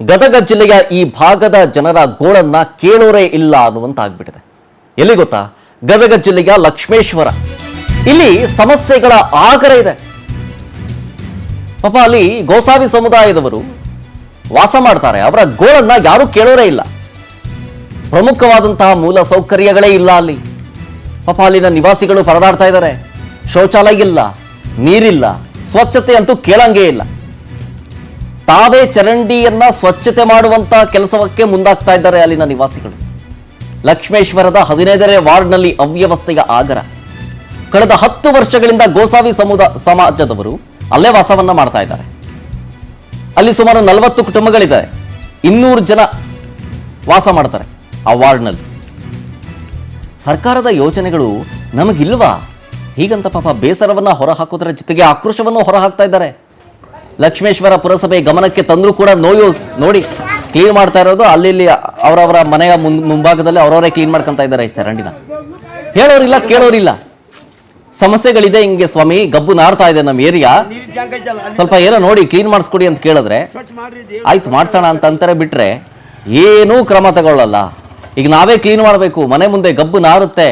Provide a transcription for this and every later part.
ಗದಗ ಜಿಲ್ಲೆಯ ಈ ಭಾಗದ ಜನರ ಗೋಳನ್ನ ಕೇಳೋರೇ ಇಲ್ಲ ಅನ್ನುವಂತಾಗ್ಬಿಟ್ಟಿದೆ. ಎಲ್ಲಿ ಗೊತ್ತಾ? ಗದಗ ಜಿಲ್ಲೆಯ ಲಕ್ಷ್ಮೇಶ್ವರ. ಇಲ್ಲಿ ಸಮಸ್ಯೆಗಳ ಆಗರ ಇದೆ. ಪಾಪ ಅಲ್ಲಿ ಗೋಸಾವಿ ಸಮುದಾಯದವರು ವಾಸ ಮಾಡ್ತಾರೆ. ಅವರ ಗೋಳನ್ನ ಯಾರು ಕೇಳೋರೇ ಇಲ್ಲ. ಪ್ರಮುಖವಾದಂತಹ ಮೂಲ ಸೌಕರ್ಯಗಳೇ ಇಲ್ಲ ಅಲ್ಲಿ. ಪಾಪ ಅಲ್ಲಿನ ನಿವಾಸಿಗಳು ಪರದಾಡ್ತಾ ಇದ್ದಾರೆ. ಶೌಚಾಲಯ ಇಲ್ಲ, ನೀರಿಲ್ಲ, ಸ್ವಚ್ಛತೆ ಅಂತೂ ಕೇಳಂಗೇ ಇಲ್ಲ. ತಾವೇ ಚರಂಡಿಯನ್ನ ಸ್ವಚ್ಛತೆ ಮಾಡುವಂತ ಕೆಲಸಕ್ಕೆ ಮುಂದಾಗ್ತಾ ಇದ್ದಾರೆ ಅಲ್ಲಿನ ನಿವಾಸಿಗಳು. ಲಕ್ಷ್ಮೇಶ್ವರದ 15ನೇ ವಾರ್ಡ್ನಲ್ಲಿ ಅವ್ಯವಸ್ಥೆಯ ಆಗರ. ಕಳೆದ 10 ವರ್ಷಗಳಿಂದ ಗೋಸಾವಿ ಸಮಾಜದವರು ಅಲ್ಲೇ ವಾಸವನ್ನ ಮಾಡ್ತಾ ಇದ್ದಾರೆ. ಅಲ್ಲಿ ಸುಮಾರು 40 ಕುಟುಂಬಗಳಿದ್ದಾರೆ. 200 ಜನ ವಾಸ ಮಾಡ್ತಾರೆ ಆ ವಾರ್ಡ್ನಲ್ಲಿ. ಸರ್ಕಾರದ ಯೋಜನೆಗಳು ನಮಗಿಲ್ವಾ ಹೀಗಂತ ಪಾಪ ಬೇಸರವನ್ನ ಹೊರಹಾಕೋದ್ರ ಜೊತೆಗೆ ಆಕ್ರೋಶವನ್ನು ಹೊರಹಾಕ್ತಾ ಇದ್ದಾರೆ. ಲಕ್ಷ್ಮೇಶ್ವರ ಪುರಸಭೆ ಗಮನಕ್ಕೆ ತಂದರೂ ಕೂಡ ನೋಡಿ ಕ್ಲೀನ್ ಮಾಡ್ತಾ ಇರೋದು ಅಲ್ಲಿ ಅವರವರ ಮನೆಯ ಮುಂಭಾಗದಲ್ಲಿ ಅವರವರೇ ಕ್ಲೀನ್ ಮಾಡ್ಕೊಂತ ಇದ್ದಾರೆ ಚರಂಡಿನ. ಹೇಳೋರಿಲ್ಲ, ಕೇಳೋರಿಲ್ಲ. ಸಮಸ್ಯೆಗಳಿದೆ ಹಿಂಗೆ ಸ್ವಾಮಿ, ಗಬ್ಬು ನಾರ್ತಾ ಇದೆ ನಮ್ಮ ಏರಿಯಾ, ಸ್ವಲ್ಪ ಏನೋ ನೋಡಿ ಕ್ಲೀನ್ ಮಾಡಿಸ್ಕೊಡಿ ಅಂತ ಕೇಳಿದ್ರೆ ಆಯ್ತು ಮಾಡ್ಸೋಣ ಅಂತ ಅಂತಾರೆ. ಬಿಟ್ರೆ ಏನೂ ಕ್ರಮ ತಗೊಳ್ಳಲ್ಲ. ಈಗ ನಾವೇ ಕ್ಲೀನ್ ಮಾಡಬೇಕು, ಮನೆ ಮುಂದೆ ಗಬ್ಬು ನಾರುತ್ತೆ,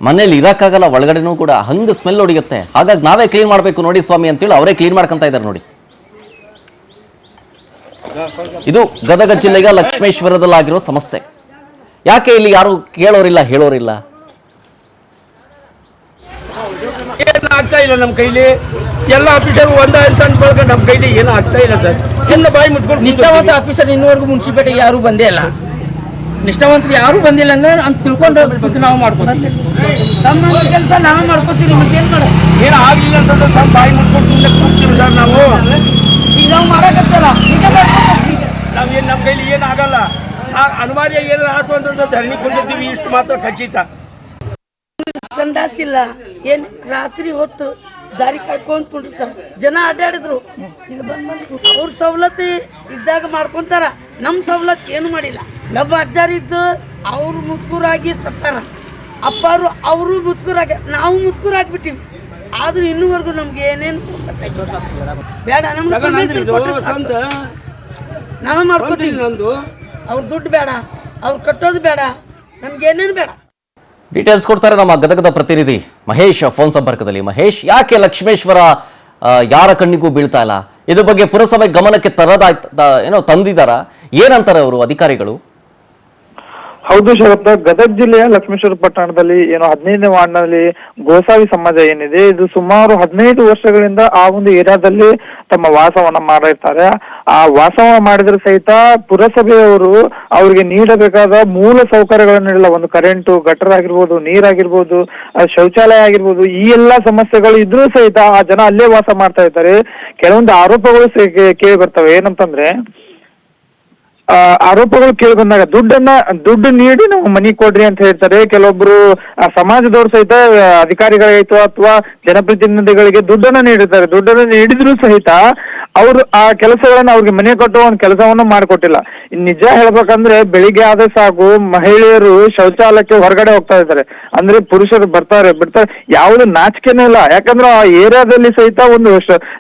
ಮನೇಲಿ ಇರಕ್ಕಾಗಲ್ಲ, ಒಳಗಡೆನೂ ಕೂಡ ಹಂಗೆ ಸ್ಮೆಲ್ ಹೊಡಿಯುತ್ತೆ. ಹಾಗಾಗಿ ನಾವೇ ಕ್ಲೀನ್ ಮಾಡಬೇಕು ನೋಡಿ ಸ್ವಾಮಿ ಅಂತೇಳಿ ಅವರೇ ಕ್ಲೀನ್ ಮಾಡ್ಕೊಂತ ಇದ್ದಾರೆ ನೋಡಿ. ಇದು ಗದಗ ಜಿಲ್ಲೆಯ ಲಕ್ಷ್ಮೇಶ್ವರದಲ್ಲಾಗಿರೋ ಸಮಸ್ಯೆ. ಯಾಕೆ ಇಲ್ಲಿ ಯಾರು ಕೇಳೋರಿಲ್ಲ, ಹೇಳೋರಿಲ್ಲ? ಏನು ಆಗ್ತಾ ಇಲ್ಲ ನಮ್ಮ ಕೈಲಿ. ಎಲ್ಲ ಆಫೀಸರ್ ಒಂದ ಅಂತ ಅನ್ಕೊಳ್ಕ ನಮ್ಮ ಕೈಲಿ ಏನು ಆಗ್ತಾ ಇಲ್ಲ ಸರ್. ಎಲ್ಲ ಬಾಯಿ ಮುಟ್ಕೊಂಡು ನಿಷ್ಠಾವಂತ ಆಫೀಸರ್ ಇನ್ನೂವರೆಗೂ ಮುನ್ಸಿಪಾಲಿಟಿಗೆ ಯಾರು ಬಂದೇ ಇಲ್ಲ. ನಿಷ್ಠಾವಂತರು ಯಾರು ಬಂದಿಲ್ಲ ಅಂದ್ರೆ ಅಂತ ತಿಳ್ಕೊಂಡು ನಾವು ಮಾಡ್ಕೊತೀವಿ. ನಮ್ಮ ಕೆಲಸ ನಾವು ಮಾಡ್ಕೊತೀವಿ. ಮತ್ತೇನು ಮಾಡೋದು? ಏನು ಆಗಲಿಲ್ಲ ಅಂತಂದ್ರೆ ಸರ್ ಬಾಯಿ ಮುಟ್ಕೊಂಡು ಸುಮ್ಮನೆ ಕೂರ್ತೀವಿ ಸರ್ ನಾವು. ಈಗ ನಾವು ಮಾಡೋಕತ್ತಲ್ಲ, ಈಗ ನಾವೇನು ನಮ್ಮ ಕೈಲಿ ಏನು ಆಗಲ್ಲ. ಅನಿವಾರ್ಯ ಏನಾರು ಆಯ್ತು ಅಂತಂದ್ರೆ ಧರಣಿ ಕೊಂಡಿರ್ತೀವಿ, ಇಷ್ಟು ಮಾತ್ರ ಖಚಿತ. ಸಂಡಾಸಿಲ್ಲ, ಏನು ರಾತ್ರಿ ಹೊತ್ತು ದಾರಿ ಕಾಯ್ಕೊಂಡು ಕುಂಡಿರ್ತಾರೆ. ಜನ ಅಡ್ಡಾಡಿದ್ರು, ಇಲ್ಲಿ ಬಂದು ಅವ್ರ ಸವಲತ್ತು ಇದ್ದಾಗ ಮಾಡ್ಕೊಂತಾರ. ನಮ್ಮ ಸವಲತ್ತು ಏನು ಮಾಡಿಲ್ಲ. ನಮ್ಮ ಅಜ್ಜಾರಿದ್ದು ಅವರು ಮುತ್ಕೂರಾಗಿ ಸತ್ತಾರ, ಅಪ್ಪಾರು ಅವರು ಮುತ್ಕೂರಾಗಿ, ನಾವು ಮುತ್ಕೂರಾಗ್ಬಿಟ್ಟಿವಿ. ಆದ್ರೂ ಇನ್ನೂವರೆಗೂ ನಮ್ಗೆ ಏನೇನು ಬೇಡ, ನಮ್ಗೆ ನಾವೇ ಮಾಡ್ಕೊತೀವಿ. ಅವ್ರ ದುಡ್ಡು ಬೇಡ, ಅವ್ರು ಕಟ್ಟೋದು ಬೇಡ, ನಮ್ಗೆ ಏನೇನು ಬೇಡ. ಡೀಟೇಲ್ಸ್ ಕೊಡ್ತಾರೆ ನಮ್ಮ ಗದಗದ ಪ್ರತಿನಿಧಿ ಮಹೇಶ್ ಫೋನ್ ಸಂಪರ್ಕದಲ್ಲಿ. ಮಹೇಶ್, ಯಾಕೆ ಲಕ್ಷ್ಮೇಶ್ವರ ಯಾರ ಕಣ್ಣಿಗೂ ಬೀಳ್ತಾ ಇಲ್ಲ? ಇದ್ರ ಬಗ್ಗೆ ಪುರಸಭೆ ಗಮನಕ್ಕೆ ತಂದಿದ್ದಾರ? ಏನಂತಾರೆ ಅವರು ಅಧಿಕಾರಿಗಳು? ಹೌದು ಶರತ್, ಗದಗ ಜಿಲ್ಲೆಯ ಲಕ್ಷ್ಮೇಶ್ವರ ಪಟ್ಟಣದಲ್ಲಿ 15ನೇ ವಾರ್ಡ್ನಲ್ಲಿ ಗೋಸಾವಿ ಸಮಾಜ ಏನಿದೆ, ಇದು ಸುಮಾರು 15 ವರ್ಷಗಳಿಂದ ಆ ಒಂದು ಏರಿಯಾದಲ್ಲಿ ತಮ್ಮ ವಾಸವನ್ನ ಮಾಡಿರ್ತಾರೆ. ಆ ವಾಸವನ್ನ ಮಾಡಿದ್ರೆ ಸಹಿತ ಪುರಸಭೆಯವರು ಅವ್ರಿಗೆ ನೀಡಬೇಕಾದ ಮೂಲ ಸೌಕರ್ಯಗಳನ್ನು ನೀಡಲ್ಲ. ಒಂದು ಕರೆಂಟು, ಗಟರ್ ಆಗಿರ್ಬೋದು, ನೀರಾಗಿರ್ಬೋದು, ಶೌಚಾಲಯ ಆಗಿರ್ಬೋದು, ಈ ಎಲ್ಲಾ ಸಮಸ್ಯೆಗಳು ಇದ್ರೂ ಸಹಿತ ಆ ಜನ ಅಲ್ಲೇ ವಾಸ ಮಾಡ್ತಾ ಇರ್ತಾರೆ. ಕೆಲವೊಂದು ಆರೋಪಗಳು ಕೇಳಿ ಬರ್ತವೆ. ಏನಂತಂದ್ರೆ ಆರೋಪಗಳು ಕೇಳಿ ಬಂದಾಗ ದುಡ್ಡು ನೀಡಿ ನಾವು ಮನಿ ಕೊಡ್ರಿ ಅಂತ ಹೇಳ್ತಾರೆ. ಕೆಲವೊಬ್ರು ಸಮಾಜದವ್ರು ಸಹಿತ ಅಧಿಕಾರಿಗಳಾಯ್ತು ಅಥವಾ ಜನಪ್ರತಿನಿಧಿಗಳಿಗೆ ದುಡ್ಡನ್ನ ನೀಡಿರ್ತಾರೆ. ದುಡ್ಡನ್ನ ನೀಡಿದ್ರು ಸಹಿತ ಅವರು ಆ ಕೆಲಸಗಳನ್ನ ಅವ್ರಿಗೆ ಮನೆ ಕಟ್ಟುವ ಒಂದು ಕೆಲಸವನ್ನು ಮಾಡಿಕೊಟ್ಟಿಲ್ಲ. ನಿಜ ಹೇಳ್ಬೇಕಂದ್ರೆ ಬೆಳಿಗ್ಗೆ ಆದ ಸಾಕು ಮಹಿಳೆಯರು ಶೌಚಾಲಯಕ್ಕೆ ಹೊರಗಡೆ ಹೋಗ್ತಾ ಇದ್ದಾರೆ. ಅಂದ್ರೆ ಪುರುಷರು ಬರ್ತಾರೆ ಬಿಡ್ತಾರೆ, ಯಾವುದು ನಾಚಿಕೆನೇ ಇಲ್ಲ. ಯಾಕಂದ್ರೆ ಆ ಏರಿಯಾದಲ್ಲಿ ಸಹಿತ ಒಂದು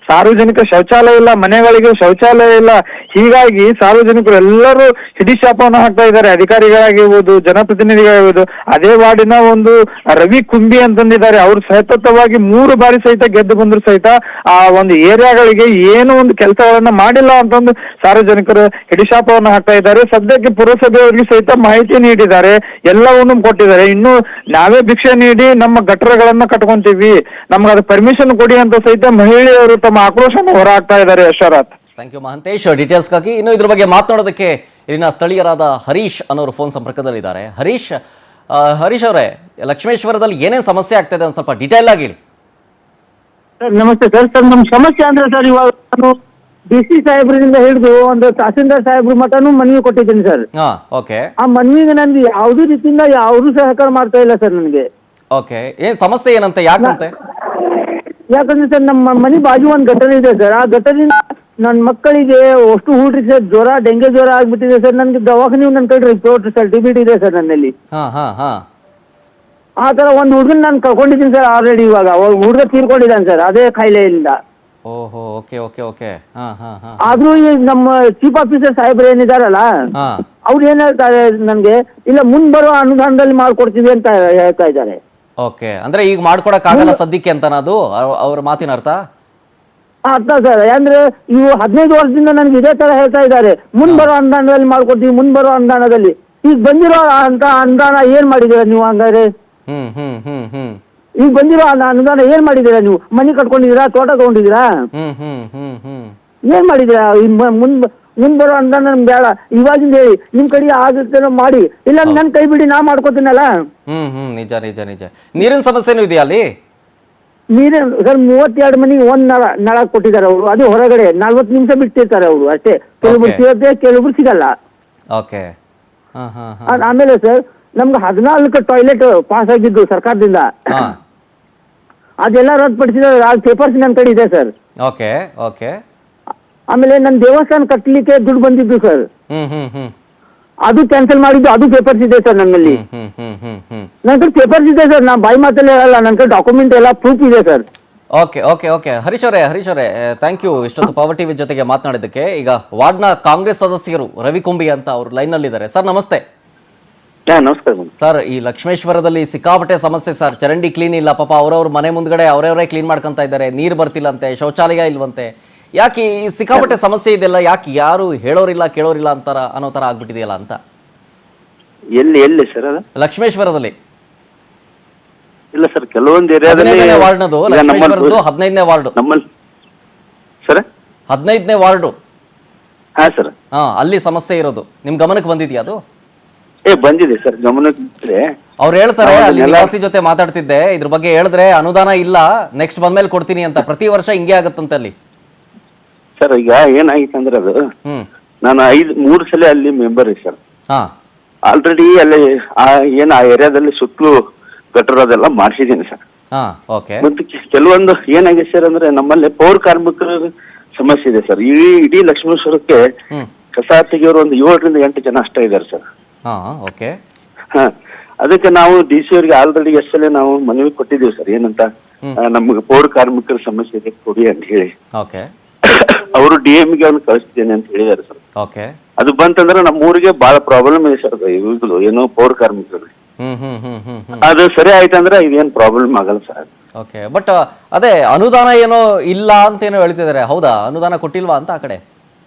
ಸಾರ್ವಜನಿಕ ಶೌಚಾಲಯ ಇಲ್ಲ, ಮನೆಗಳಿಗೆ ಶೌಚಾಲಯ ಇಲ್ಲ. ಹೀಗಾಗಿ ಸಾರ್ವಜನಿಕರು ಎಲ್ಲರೂ ಹಿಡಿಶಾಪವನ್ನು ಹಾಕ್ತಾ ಇದ್ದಾರೆ. ಅಧಿಕಾರಿಗಳಾಗಿರ್ಬೋದು, ಜನಪ್ರತಿನಿಧಿಗಳಾಗಿರ್ಬೋದು. ಅದೇ ವಾರ್ಡಿನ ಒಂದು ರವಿ ಕುಂಬಿ ಅಂತಂದಿದ್ದಾರೆ, ಅವರು ಸತತವಾಗಿ 3 ಬಾರಿ ಸಹಿತ ಗೆದ್ದು ಬಂದ್ರು ಸಹಿತ ಆ ಒಂದು ಏರಿಯಾಗಳಿಗೆ ಏನು ಒಂದು ಕೆಲಸಗಳನ್ನ ಮಾಡಿಲ್ಲ ಅಂತಂದು ಸಾರ್ವಜನಿಕರು ಹಿಡಿಶಾಪವನ್ನು ಹಾಕ್ತಾ ಇದ್ದಾರೆ. ಸದ್ಯಕ್ಕೆ ಪುರಸಭೆಯವರಿಗೆ ಸಹಿತ ಮಾಹಿತಿ ನೀಡಿದ್ದಾರೆ, ಎಲ್ಲವನ್ನೂ ಕೊಟ್ಟಿದ್ದಾರೆ. ಇನ್ನು ನಾವೇ ಭಿಕ್ಷೆ ನೀಡಿ ನಮ್ಮ ಗಟರಗಳನ್ನ ಕಟ್ಕೊಂತೀವಿ, ನಮ್ಗೆ ಅದು ಪರ್ಮಿಷನ್ ಕೊಡಿ ಅಂತ ಸಹಿತ ಮಹಿಳೆಯರು ತಮ್ಮ ಆಕ್ರೋಶವನ್ನು ಹೊರ ಹಾಕ್ತಾ ಇದ್ದಾರೆ. ಶರತ್, ಥ್ಯಾಂಕ್ ಯು ಮಹಂತೇಶ್ ಡೀಟೇಲ್ಸ್ಗಾಗಿ. ಇನ್ನು ಇದ್ರ ಬಗ್ಗೆ ಮಾತನಾಡೋದಕ್ಕೆ ಇಲ್ಲಿನ ಸ್ಥಳೀಯರಾದ ಹರೀಶ್ ಅನ್ನೋರು ಫೋನ್ ಸಂಪರ್ಕದಲ್ಲಿದ್ದಾರೆ. ಹರೀಶ್ ಅವರೇ, ಲಕ್ಷ್ಮೇಶ್ವರದಲ್ಲಿ ಏನೇನು ಸಮಸ್ಯೆ ಆಗ್ತಾ ಇದೆ ಒಂದು ಸ್ವಲ್ಪ ಡೀಟೇಲ್ ಆಗಿ ಹೇಳಿ. ಸರ್ ನಮಸ್ತೆ ಸರ್. ನಮ್ಮ ಸಮಸ್ಯೆ ಅಂದ್ರೆ ಸರ್, ಇವಾಗ ನಾನು DC ಸಾಹೇಬ್ರಿಂದ ಹಿಡಿದು ಒಂದು ತಹಸೀಲ್ದಾರ್ ಸಾಹೇಬ್ರ ಮಟನೂ ಮನವಿ ಕೊಟ್ಟಿದ್ದೀನಿ ಸರ್. ಓಕೆ. ಆ ಮನವಿಗೆ ನನ್ಗೆ ಯಾವುದೇ ರೀತಿಯಿಂದ ಯಾವುದು ಸಹಕಾರ ಮಾಡ್ತಾ ಇಲ್ಲ ಸರ್ ನನಗೆ. ಓಕೆ, ಏನ್ ಸಮಸ್ಯೆ ಏನಂತೆ, ಯಾಕಂತೆ? ಯಾಕಂದ್ರೆ ಸರ್ ನಮ್ಮ ಮನೆ ಬಾಜು ಒಂದು ಗಟರ್ ಇದೆ ಸರ್. ಆ ಗಟರಿಂದ ನನ್ನ ಮಕ್ಕಳಿಗೆ ಅಷ್ಟು ಹುಡ್ರಿ ಸರ್ ಜ್ವರ, ಡೆಂಗ್ಯೂ ಜ್ವರ ಆಗ್ಬಿಟ್ಟಿದೆ ಸರ್. ನನ್ಗೆ ದವಾಖಾನೆ ನನ್ನ ಕಡೆ ರಿಪೋರ್ಟ್ ಸರ್, TB ಇದೆ ಸರ್ ನನ್ನಲ್ಲಿ. ಆ ತರ ಒಂದು ಹುಡುಗನ್ ನಾನು ಕಳ್ಕೊಂಡಿದ್ದೀನಿ ಸರ್ ಆಲ್ರೆಡಿ. ಇವಾಗ ಹುಡುಗ ತೀರ್ಕೊಂಡಿದ್ದಾನೆ ಸರ್ ಅದೇ ಕಾಯಿಲೆಯಿಂದ. ಓಹೋ, ಓಕೆ ಓಕೆ ಓಕೆ. ಹಾ ಹಾ ಹಾ ಆದ್ರೂ ಈ ನಮ್ಮ ಚೀಫ್ ಆಫೀಸರ್ ಸಾಹೇಬ್ರು ಏನಿದಾರಲ್ಲ ಹಾ ಅವ್ರು ಏನ್ ಹೇಳ್ತಾರೆ ನನ್ಗೆ, ಇಲ್ಲ ಮುಂದ್ ಬರೋ ಅನುದಾನದಲ್ಲಿ ಮಾಡ್ಕೊಡ್ತೀವಿ ಅಂತ ಹೇಳ್ತಾ ಇದ್ದಾರೆ. ಓಕೆ, ಅಂದ್ರೆ ಈಗ ಮಾಡ್ಕೊಡಕ್ ಆಗಲ್ಲ ಸದ್ಯಕ್ಕೆ ಅಂತನಾ ಅದು ಅವ್ರ ಮಾತಿನ ಅರ್ಥ? ಅರ್ಥ ಸರ್, ಅಂದ್ರೆ ಇವು 15 ವರ್ಷದಿಂದ ನನ್ಗೆ ಇದೇ ತರ ಹೇಳ್ತಾ ಇದ್ದಾರೆ, ಮುಂದ್ ಬರೋ ಅನುದಾನದಲ್ಲಿ ಮಾಡ್ಕೊಡ್ತೀವಿ, ಮುಂದ್ ಬರೋ ಅನುದಾನದಲ್ಲಿ. ಈಗ ಬಂದಿರೋ ಅಂತ ಅನುದಾನ ಏನ್ ಮಾಡಿದೀರ ನೀವು ಹಂಗಾರೆ? ಹ್ಮ್ ಹ್ಮ್ ಹ್ಮ್ ಹ್ಮ್ ಈಗ ಬಂದಿರೋ ಅನುದಾನ ಏನ್ ಮಾಡಿದೀರಾ ನೀವು? ಮನೆ ಕಟ್ಕೊಂಡಿದೀರಾ, ತೋಟ ತಗೊಂಡಿದೀರಾ, ಹ್ಮ್ ಹ್ಮ್ ಹ್ಮ್ ಹ್ಮ್ ಏನ್ ಮಾಡಿದೀರಾ? ಮುಂದ್ ಬರೋ ಅನುದಾನ ನಮ್ಗೆ ಬೇಡ, ಇವಾಗಿಂದ ಹೇಳಿ ನಿಮ್ ಕಡೆ ಆಗುತ್ತೇನೋ ಮಾಡಿ, ಇಲ್ಲ ನನ್ ಕೈ ಬಿಡಿ, ನಾ ಮಾಡ್ಕೊತೀನಲ್ಲ. ನಿಜ ನಿಜ ನಿಜ. ನೀರಿನ ಸಮಸ್ಯೆನೂ ಇದೆಯಾ ಅಲ್ಲಿ? ನೀರಿನ ಸರ್ 32 ಮನೆಗೆ ಒಂದ್ ನಳ ಕೊಟ್ಟಿದ್ದಾರೆ ಅವರು, ಅದು ಹೊರಗಡೆ 40 ನಿಮಿಷ ಬಿಟ್ಟಿರ್ತಾರೆ ಅವರು ಅಷ್ಟೇ. ಕೆಲವೊಬ್ರು ಸಿಗುತ್ತೆ, ಕೆಲವೊಬ್ರು ಸಿಗಲ್ಲ. ಓಕೆ. ಹಾ ಹಾ ಹಾ ಆಮೇಲೆ ಸರ್ ನಮ್ಗೆ 14 ಟಾಯ್ಲೆಟ್ ಪಾಸ್ ಆಗಿದ್ದು ಸರ್ಕಾರದಿಂದ, ಹಾ ಅದೆಲ್ಲ ರದ್ದುಪಡಿಸಿದ್ದಾರೆ. ಆ ಪೇಪರ್ಸ್ ನನ್ನ ಕಡೆ ಇದೆ ಸರ್. Okay okay. ಆಮೇಲೆ ನನ್ನ ದೇವಸ್ಥಾನ ಕಟ್ಟಲಿಕ್ಕೆ ದುಡ್ಡು ಬಂದಿದ್ದು ಸರ್, ಹ್ಮ್ ಹ್ಮ್ ಹ್ಮ್ ಅದು ಕ್ಯಾನ್ಸಲ್ ಮಾಡಿದ್ದು, ಅದು ಪೇಪರ್ಸ್ ಇದೆ ಸರ್ ನನ್ನಲ್ಲಿ. ಹ್ಮ್ ಹ್ಮ್ ಹ್ಮ್ ಹ್ಮ್ ನನ್ನ ಕಡೆ ಪೇಪರ್ಸ್ ಇದೆ ಸರ್, ನಾ ಬಾಯಿ ಮಾತಲ್ಲೇ ಹೇಳಲ್ಲ, ನನ್ನ ಕಡೆ ಡಾಕ್ಯುಮೆಂಟ್ ಎಲ್ಲ ಪ್ರೂಫ್ ಇದೆ sir. Okay okay okay. Harish ಅವರೇ ಥ್ಯಾಂಕ್ ಯು ಇಷ್ಟೊತ್ತು ಪವರ್ ಟಿವಿ ಜೊತೆಗೆ ಮಾತನಾಡಿದ್ದಕ್ಕೆ. ಈಗ ವಾರ್ಡ್ನ ಕಾಂಗ್ರೆಸ್ ಸದಸ್ಯರು ರವಿಕುಂಬಿ ಅಂತ ಅವರು ಲೈನ್ನಲ್ಲಿದ್ದಾರೆ. ಸರ್ ನಮಸ್ತೆ. ನಮಸ್ಕಾರ. ಸರ್, ಈ ಲಕ್ಷ್ಮೇಶ್ವರದಲ್ಲಿ ಸಿಕ್ಕಾಪಟ್ಟೆ ಸಮಸ್ಯೆ ಸರ್. ಚರಂಡಿ ಕ್ಲೀನ್ ಇಲ್ಲ, ಪಾಪ ಅವ್ರವ್ರ ಮನೆ ಮುಂದ್ಗಡೆ ಅವರವರೇ ಕ್ಲೀನ್ ಮಾಡ್ಕೊಂತ ಇದ್ದಾರೆ. ನೀರು ಬರ್ತಿಲ್ಲಂತೆ, ಶೌಚಾಲಯ ಇಲ್ವಂತೆ. ಯಾಕೆ ಈ ಸಿಕ್ಕಾಪಟ್ಟೆ ಸಮಸ್ಯೆ ಇದೆಲ್ಲ, ಯಾಕೆ ಯಾರು ಹೇಳೋರಿಲ್ಲ ಕೇಳೋರಿಲ್ಲ ಅಂತಾರ ಅನ್ನೋ ತರ ಆಗ್ಬಿಟ್ಟಿದೆಯಲ್ಲ ಅಂತ? ಎಲ್ಲಿ ಸರ್ ಅದು? ಲಕ್ಷ್ಮೇಶ್ವರದಲ್ಲಿ ಇಲ್ಲ ಸರ್, ಕೆಲವೊಂದು ಏರಿಯಾದಲ್ಲಿ 15ನೇ ವಾರ್ಡ್ನದು, ಲಕ್ಷ್ಮೇಶ್ವರದ್ದು 15ನೇ ವಾರ್ಡು. ನಮ್ಮಲ್ಲಿ ಸರ್ 15ನೇ ವಾರ್ಡು. ಹಾ ಸರ್. ಹಾ, ಅಲ್ಲಿ ಸಮಸ್ಯೆ ಇರೋದು ನಿಮ್ ಗಮನಕ್ಕೆ ಬಂದಿದ್ಯಾ ಅದು? ಬಂದಿದೆ ಸರ್ ಗಮನಕ್ಕೆ. ಅವ್ರು ಹೇಳ್ತಾರೆ, ಅಲ್ಲಿ ನಿವಾಸಿ ಜೊತೆ ಮಾತಾಡ್ತಿದ್ದೆ, ಇದ್ರ ಬಗ್ಗೆ ಹೇಳಿದ್ರೆ ಅನುದಾನ ಇಲ್ಲ, ನೆಕ್ಸ್ಟ್ ಬಂದ್ಮೇಲೆ ಕೊಡ್ತೀನಿ ಅಂತ. ಪ್ರತಿ ವರ್ಷ ಹಿಂಗೆ ಆಗತ್ತಂತೆ ಅಲ್ಲಿ. ಸರ್ ಈಗ ಏನಾಗಿತ್ತು ಅಂದ್ರೆ ಅದು, ನಾನು 3 ಸಲ ಅಲ್ಲಿ ಮೆಂಬರ್ ಸರ್. ಹಾ, ಆಲ್ರೆಡಿ ಅಲ್ಲಿ ಆ ಏರಿಯಾದಲ್ಲಿ ಸುತ್ತಲೂ ಗಟ್ಟರೋದೆಲ್ಲ ಮಾಡಿಸಿದ್ದೀನಿ ಸರ್. ಹಾ, ಓಕೆ. ಮತ್ತೆ ಕೆಲವೊಂದು ಏನಾಗಿದೆ ಸರ್ ಅಂದ್ರೆ, ನಮ್ಮಲ್ಲಿ ಪೌರ ಕಾರ್ಮಿಕರ ಸಮಸ್ಯೆ ಇದೆ ಸರ್. ಇಡೀ ಲಕ್ಷ್ಮೇಶ್ವರಕ್ಕೆ ಕಸ ತೆಗೆಯೋರು ಒಂದು 7 ರಿಂದ 8 ಜನ ಅಷ್ಟೇ ಇದ್ದಾರೆ ಸರ್. ಹಾ, ಓಕೆ. ಹಾ, ಅದಕ್ಕೆ ನಾವು DC ಅವರಿಗೆ ಆಲ್ರೆಡಿ ಎಷ್ಟೇ ನಾವು ಮನವಿ ಕೊಟ್ಟಿದ್ದೀವಿ ಸರ್. ಏನಂತ, ನಮ್ಗೆ ಪೌರ ಕಾರ್ಮಿಕರ ಸಮಸ್ಯೆ ಇದೆ ಕೊಡಿ ಅಂತ ಹೇಳಿ. ಓಕೆ. ಅವರು DM ಗೆ ಅವ್ನು ಕಳಿಸ್ತೇನೆ ಅಂತ ಹೇಳಿದಾರೆ ಸರ್. ಓಕೆ. ಅದು ಬಂತಂದ್ರೆ ನಮ್ಮ ಊರಿಗೆ ಬಹಳ ಪ್ರಾಬ್ಲಮ್ ಇದೆ ಸರ್. ಇವ್ರದ್ದು ಏನೋ ಪೌರ ಕಾರ್ಮಿಕರು ಅದು ಸರಿ ಆಯ್ತಂದ್ರೆ ಇದೇನು ಪ್ರಾಬ್ಲಮ್ ಆಗಲ್ಲ ಸರ್. ಓಕೆ. ಬಟ್ ಅದೇ ಅನುದಾನ ಏನೋ ಇಲ್ಲ ಅಂತ ಏನೋ ಹೇಳ್ತಿದ್ದಾರೆ, ಹೌದಾ? ಅನುದಾನ ಕೊಟ್ಟಿಲ್ವಾ ಅಂತ ಆ ಕಡೆ?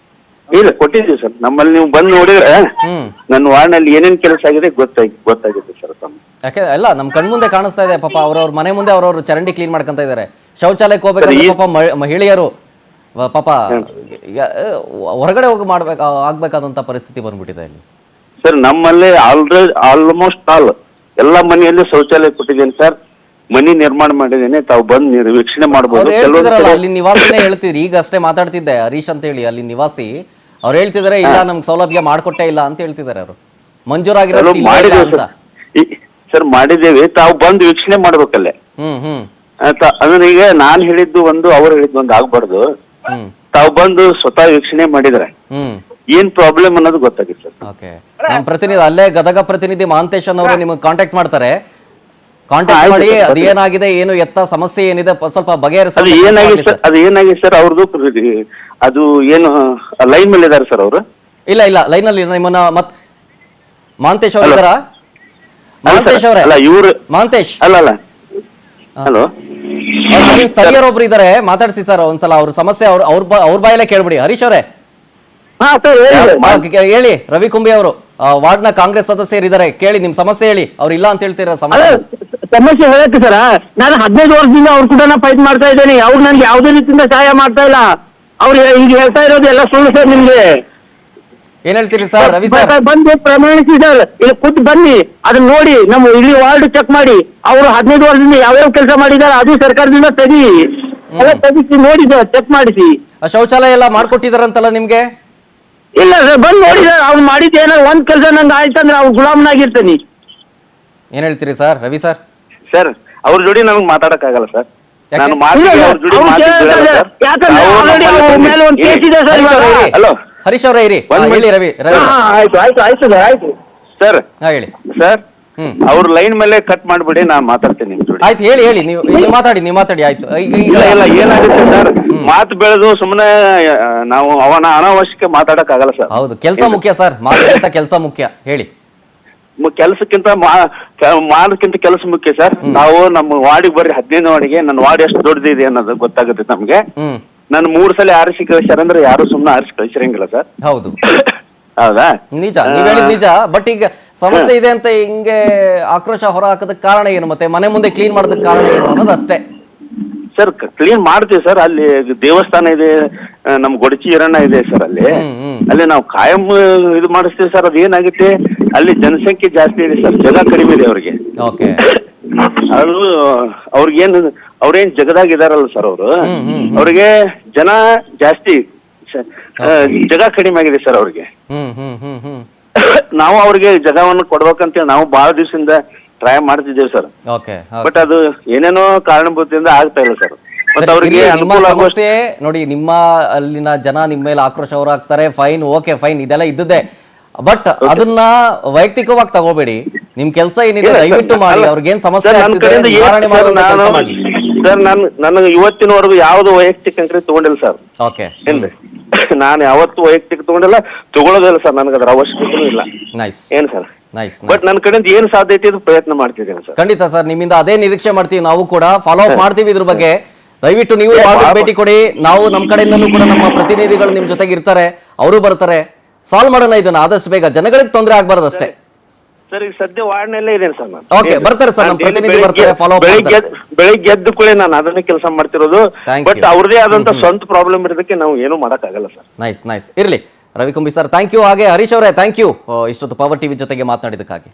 ಇಲ್ಲ, ಕೊಟ್ಟಿದ್ದೀವಿ ಸರ್. ನಮ್ಮಲ್ಲಿ ನೀವು ಬಂದು ನೋಡಿದ್ರೆ ನನ್ನ ವಾರ್ಡ್ನಲ್ಲಿ ಏನೇನ್ ಕೆಲಸ ಆಗಿದೆ ಗೊತ್ತಾಗಿದೆ ಸರ್. ಯಾಕೆ ಎಲ್ಲ ನಮ್ ಕಣ್ಮುಂದೆ ಕಾಣಿಸ್ತಾ ಇದೆ. ಪಾಪ ಅವ್ರವ್ರ ಮನೆ ಮುಂದೆ ಅವ್ರವ್ರು ಚರಂಡಿ ಕ್ಲೀನ್ ಮಾಡ್ಕೊಂತ ಇದ್ದಾರೆ. ಶೌಚಾಲಯಕ್ಕೆ ಹೋಗ್ಬೇಕಂದ್ರೆ ಪಾಪ ಮಹಿಳೆಯರು ಪಾಪ ಹೊರಗಡೆ ಹೋಗಿ ಆಗ್ಬೇಕಾದಂತ ಪರಿಸ್ಥಿತಿ ಬಂದ್ಬಿಟ್ಟಿದೆ ಇಲ್ಲಿ ಸರ್. ನಮ್ಮಲ್ಲಿ ಆಲ್ಮೋಸ್ಟ್ ಎಲ್ಲ ಮನೆಯಲ್ಲಿ ಶೌಚಾಲಯ ಕೊಟ್ಟಿದ್ದೇನೆ ಸರ್. ಮನಿ ನಿರ್ಮಾಣ ಮಾಡಿದ್ದೇನೆ, ತಾವು ಬಂದು ವೀಕ್ಷಣೆ ಮಾಡಬಹುದು. ಅಲ್ಲಿ ನಿವಾಸಿನೇ ಹೇಳ್ತಿದ್ರಿ, ಈಗ ಅಷ್ಟೇ ಮಾತಾಡ್ತಿದ್ದೆ ಹರೀಶ್ ಅಂತ ಹೇಳಿ, ಅಲ್ಲಿ ನಿವಾಸಿ ಅವ್ರು ಹೇಳ್ತಿದಾರೆ, ಇಲ್ಲ ನಮ್ಗೆ ಸೌಲಭ್ಯ ಮಾಡ್ಕೊಟ್ಟೇ ಇಲ್ಲ ಅಂತ ಹೇಳ್ತಿದ್ದಾರೆ. ಅವರು ಮಂಜೂರಾಗಿರೋ ಸರ್ ಮಾಡಿದ್ದೇವೆ, ತಾವು ಬಂದು ವೀಕ್ಷಣೆ ಮಾಡ್ಬೇಕಲ್ಲೇ. ಅದನ್ನ ಈಗ ನಾನ್ ಹೇಳಿದ್ದು ಒಂದು, ಅವ್ರು ಹೇಳಿದ್ದು ಒಂದು ಆಗ್ಬಾರ್ದು. ತಾವು ಬಂದು ಸ್ವತಃ ವೀಕ್ಷಣೆ ಮಾಡಿದ್ರೆ ಏನ್ ಪ್ರಾಬ್ಲಮ್ ಅನ್ನೋದು ಗೊತ್ತಾಗುತ್ತೆ ಸರ್. ಓಕೆ. ನಮ್ಮ ಪ್ರತಿನಿಧಿ ಅಲ್ಲೇ ಗದಗ ಪ್ರತಿನಿಧಿ ಮಹಾಂತೇಶ್ ಅವರು ನಿಮಗೆ ಕಾಂಟ್ಯಾಕ್ಟ್ ಮಾಡ್ತಾರೆ. ಕಾಂಟ್ಯಾಕ್ಟ್ ಮಾಡಿ ಅದೇನಾಗಿದೆ, ಏನು ಎತ್ತ ಸಮಸ್ಯೆ ಏನಿದೆ ಸ್ವಲ್ಪ ಬಗೆಹರಿಸ. ಅದು ಏನಾಗಿದೆ ಸರ್ ಅವ್ರದ್ದು, ಅದು ಏನು ಲೈನ್ ಮೇಲೆ ಇದಾರೆ ಸರ್ ಅವರು? ಇಲ್ಲ ಲೈನ್ ಅಲ್ಲಿ ನಿಮ್ಮನ್ನ ಮಹಾಂತೇಶ್ ಅವರು ಇದ್ದಾರಾ? ಮಹಾಂತೇಶ್ ಅವರೇ? ಅಲ್ಲ, ಇವ್ರು ಮಹಾಂತೇಶ್ ಅಲ್ಲ. ಹಲೋ, ಸ್ಥಳೀಯರೊಬ್ರು ಇದಾರೆ, ಮಾತಾಡ್ಸಿ ಸರ್ ಒಂದ್ಸಲ. ಅವ್ರ ಸಮಸ್ಯೆ ಅವ್ರ ಬಾಯಲ್ಲೇ ಕೇಳ್ಬಿಡಿ. ಹರೀಶ್ ಅವರೇ ಹೇಳಿ. ರವಿಕುಂಬಿ ಅವರು ವಾರ್ಡ್ನ ಕಾಂಗ್ರೆಸ್ ಸದಸ್ಯರಿದ್ದಾರೆ, ಕೇಳಿ ನಿಮ್ ಸಮಸ್ಯೆ ಹೇಳಿ. ಅವ್ರು ಇಲ್ಲ ಅಂತ ಹೇಳ್ತೀರ ಸಮಸ್ಯೆ ಹೇಳಕ್ಕೆ ಸರ್, ನಾನು 15 ವರ್ಷದಿಂದ ಅವ್ರ ಕೂಡ ಫೈಟ್ ಮಾಡ್ತಾ ಇದ್ದೇನೆ. ಅವ್ರು ನನ್ಗೆ ಯಾವುದೇ ರೀತಿಯಿಂದ ಸಹಾಯ ಮಾಡ್ತಾ ಇಲ್ಲ. ಅವ್ರು ಈಗ ಹೇಳ್ತಾ ಇರೋದು ಎಲ್ಲ ಸುಳ್ಳು ಸರ್. ನಿಮ್ಗೆ ಏನ್ ಹೇಳ್ತೀರಿ ಸರ್? ರವಿ ಸರ್ ಬಂದು ಪ್ರಮಾಣಿಸಿ ಸರ್, ಇಲ್ಲಿ ಕೂತ್ ಬನ್ನಿ, ಅದನ್ನ ನೋಡಿ, ನಮ್ಮ ಇಡೀ ವಾರ್ಡ್ ಚೆಕ್ ಮಾಡಿ. ಅವರು 15 ವರ್ಷದಿಂದ ಯಾವ್ಯಾವ ಕೆಲಸ ಮಾಡಿದಾರೆ ಅದು ಸರ್ಕಾರದಿಂದ ತೆಗಿಸಿ ನೋಡಿ ಸರ್, ಚೆಕ್ ಮಾಡಿಸಿ. ಶೌಚಾಲಯ ಎಲ್ಲ ಮಾಡ್ಕೊಟ್ಟಿದಾರಂತಲ್ಲ ನಿಮ್ಗೆ? ಇಲ್ಲ ಸರ್, ಬಂದು ನೋಡಿ ಸರ್, ಅವ್ರು ಮಾಡಿದ್ದು ಏನಾದ್ರು ಒಂದ್ ಕೆಲಸ ನಂಗೆ ಆಯ್ತಂದ್ರೆ ಅವ್ರು ಗುಲಾಮ್ನಾಗಿರ್ತೀನಿ. ಏನ್ ಹೇಳ್ತೀರಿ ಸರ್? ರವಿ ಸರ್ ಅವ್ರ ಜೋಡಿ ನಮ್ಗೆ ಮಾತಾಡಕ್ ಆಗಲ್ಲ ಸರ್. ನಾನು ಹರೀಶ್ ಅವರೇ ಇರಿ. ಹೇಳಿ ರವಿ. ಆಯ್ತು ಸರ್. ಹೇಳಿ ಸರ್, ಅವ್ರ ಲೈನ್ ಮೇಲೆ ಕಟ್ ಮಾಡ್ಬಿಡಿ, ನಾ ಮಾತಾಡ್ತೀನಿ ನಿಮ್ ಜೋಡಿ. ಆಯ್ತು, ಹೇಳಿ ಹೇಳಿ, ನೀವು ಮಾತಾಡಿ ಆಯ್ತು. ಇಲ್ಲ ಇಲ್ಲ, ಏನಾಗುತ್ತೆ ಸರ್, ಮಾತು ಬೆಳೆದು ಸುಮ್ಮನೆ ನಾವು ಅನಾವಶ್ಯಕ ಮಾತಾಡಕ್ ಆಗಲ್ಲ ಸರ್. ಹೌದು, ಕೆಲಸ ಮುಖ್ಯ ಸರ್, ಮಾತಾಡ್ತಾ ಕೆಲಸ ಮುಖ್ಯ. ಹೇಳಿ. ಕೆಲಸಕ್ಕಿಂತ ಮಾಡೋದಕ್ಕಿಂತ ಕೆಲಸ ಮುಖ್ಯ ಸರ್. ನಾವು ನಮ್ಮ ವಾರ್ಡಿಗೆ ಬರ್ರಿ, 15 ವಾರ್ಡಿಗೆ ನನ್ನ ವಾರ್ಡ್ ಎಷ್ಟು ದೊಡ್ಡದಿದೆ ಅನ್ನೋದು ಗೊತ್ತಾಗುತ್ತೆ ನಮ್ಗೆ. ನಾನು 3 ಸಲ ಆರಿಸಿ ಕಳಿಸ್ಯಾರ ಅಂದ್ರೆ ಯಾರು ಸುಮ್ಮನೆ ಆರಿಸಿ ಕಳಿಸಿರಂಗಿಲ್ಲ ಸರ್. ಹೌದು, ಹೌದಾ? ನಿಜ, ನೀವ್ ಹೇಳಿದ್ ನಿಜ. ಬಟ್ ಈಗ ಸಮಸ್ಯೆ ಇದೆ ಅಂತ ಹಿಂಗೆ ಆಕ್ರೋಶ ಹೊರ ಹಾಕೋದಕ್ಕೆ ಕಾರಣ ಏನು, ಮತ್ತೆ ಮನೆ ಮುಂದೆ ಕ್ಲೀನ್ ಮಾಡೋದಕ್ಕೆ ಕಾರಣ ಏನು ಅನ್ನೋದು ಅಷ್ಟೇ. ಸರ್ ಕ್ಲೀನ್ ಮಾಡ್ತೀವಿ ಸರ್, ಅಲ್ಲಿ ದೇವಸ್ಥಾನ ಇದೆ, ನಮ್ ಗೊಡಚಿ ಹಿರಣ್ಣ ಇದೆ ಸರ್, ಅಲ್ಲಿ ನಾವು ಕಾಯಂ ಇದು ಮಾಡಿಸ್ತೀವಿ ಸರ್. ಅದು ಏನಾಗುತ್ತೆ, ಅಲ್ಲಿ ಜನಸಂಖ್ಯೆ ಜಾಸ್ತಿ ಇದೆ ಸರ್, ಜಾಗ ಕಡಿಮೆ ಇದೆ ಅವ್ರಿಗೆ. ಓಕೆ. ಅದು ಅವ್ರಿಗೇನು, ಅವ್ರೇನ್ ಜಗದಾಗ ಇದಾರಲ್ಲ ಸರ್, ಅವ್ರಿಗೆ ಜನ ಜಾಸ್ತಿ, ಜಾಗ ಕಡಿಮೆ ಆಗಿದೆ ಸರ್ ಅವ್ರಿಗೆ. ನಾವು ಅವ್ರಿಗೆ ಜಾಗವನ್ನು ಕೊಡ್ಬೇಕಂತೇಳಿ ನಾವು ಬಹಳ ದಿವಸದಿಂದ ಟ್ರೈ ಮಾಡ್ತಿದ್ದೇವೆ ಸರ್. ಬಟ್ ಅದು ಏನೇನೋ ಕಾರಣಭೂತದಿಂದ ಆಗ್ತಾ ಇಲ್ಲ ಸರ್. ಮತ್ತೆ ಅವ್ರಿಗೆ ಸಮಸ್ಯೆ ನೋಡಿ, ನಿಮ್ಮ ಅಲ್ಲಿನ ಜನ ನಿಮ್ಮ ಮೇಲೆ ಆಕ್ರೋಶ ಹೊರಾಗ್ತಾರೆ, ಫೈನ್, ಓಕೆ ಫೈನ್, ಇದೆಲ್ಲ ಇದ್ದದ್ದೇ. ಬಟ್ ಅದನ್ನ ವೈಯಕ್ತಿಕವಾಗಿ ತಗೋಬೇಡಿ. ನಿಮ್ ಕೆಲಸ ಏನಿದೆ ದಯವಿಟ್ಟು ಮಾಡಿ. ಅವ್ರಿಗೇನ್ ಸಮಸ್ಯೆ ಸರ್, ನನಗೆ ಇವತ್ತಿನವರೆಗೂ ಯಾವ್ದು ವೈಯಕ್ತಿಕ ಅಂಕರಿ ತಗೊಂಡಿಲ್ಲ ಸರ್. ಓಕೆ. ಏನ್ರಿ, ನಾನು ಯಾವತ್ತು ವೈಯಕ್ತಿಕ ತಗೊಂಡಿಲ್ಲ, ತಗೊಳ್ಳೋದಿಲ್ಲ ಸರ್. ನನಗೆ ಅದ್ರ ಅವಶ್ಯಕತೆ ಇಲ್ಲ. ಏನ್ ಸರ್? ಬಟ್ ನನ್ನ ಕಡೆಯಿಂದ ಏನ್ ಸಾಧ್ಯತೆ ಇದು ಪ್ರಯತ್ನ ಮಾಡ್ತಿದ್ದೇನೆ ಸರ್. ಖಂಡಿತ ಸರ್, ನಿಮ್ಮಿಂದ ಅದೇ ನಿರೀಕ್ಷೆ ಮಾಡ್ತೀವಿ. ನಾವು ಕೂಡ ಫಾಲೋ ಅಪ್ ಮಾಡ್ತೀವಿ ಇದ್ರ ಬಗ್ಗೆ. ದಯವಿಟ್ಟು ನೀವು ಭೇಟಿ ಕೊಡಿ. ನಾವು ನಮ್ಮ ಕಡೆಯಿಂದಲೂ ಕೂಡ ನಮ್ಮ ಪ್ರತಿನಿಧಿಗಳು ನಿಮ್ ಜೊತೆಗೆ ಇರ್ತಾರೆ, ಅವರು ಬರ್ತಾರೆ. ಸಾಲ್ವ್ ಮಾಡೋಣ ಇದನ್ನ ಆದಷ್ಟು ಬೇಗ, ಜನಗಳಿಗೆ ತೊಂದರೆ ಆಗ್ಬಾರ್ದು ಅಷ್ಟೇ. ಸರ್, ಈಗ ಸದ್ಯ ವಾರ್ಡ್ನಲ್ಲೇ ಇದೇನೆ ಸರ್ ನಾನು. ಓಕೆ, ಬರ್ತಾರೆ ಸರ್, ನಮ್ಮ ಪ್ರತಿನಿಧಿ ಬರ್ತಾರೆ, ಫಾಲೋ ಅಪ್ ಮಾಡ್ತಾರೆ. ಬೆಳಿಗ್ಗೆ ಎದ್ದು ಕೂಡ ನಾನು ಅದನ್ನೇ ಕೆಲಸ ಮಾಡ್ತಿರೋದು. ಬಟ್ ಅವ್ರದೇ ಆದಂತ ಸ್ವಂತ ಪ್ರಾಬ್ಲಮ್ ಇರೋದಕ್ಕೆ ನಾವು ಏನು ಮಾಡಕ್ ಆಗಲ್ಲ ಸರ್. ನೈಸ್ ಇರ್ಲಿ ರವಿಕುಂಬಿ ಸರ್, ಥ್ಯಾಂಕ್ ಯು. ಹಾಗೆ ಹರೀಶ್ ಅವರೇ, ಥ್ಯಾಂಕ್ ಯು ಇಷ್ಟೊತ್ತು ಪವರ್ ಟಿವಿ ಜೊತೆಗೆ ಮಾತನಾಡಿದ್ದಕ್ಕಾಗಿ.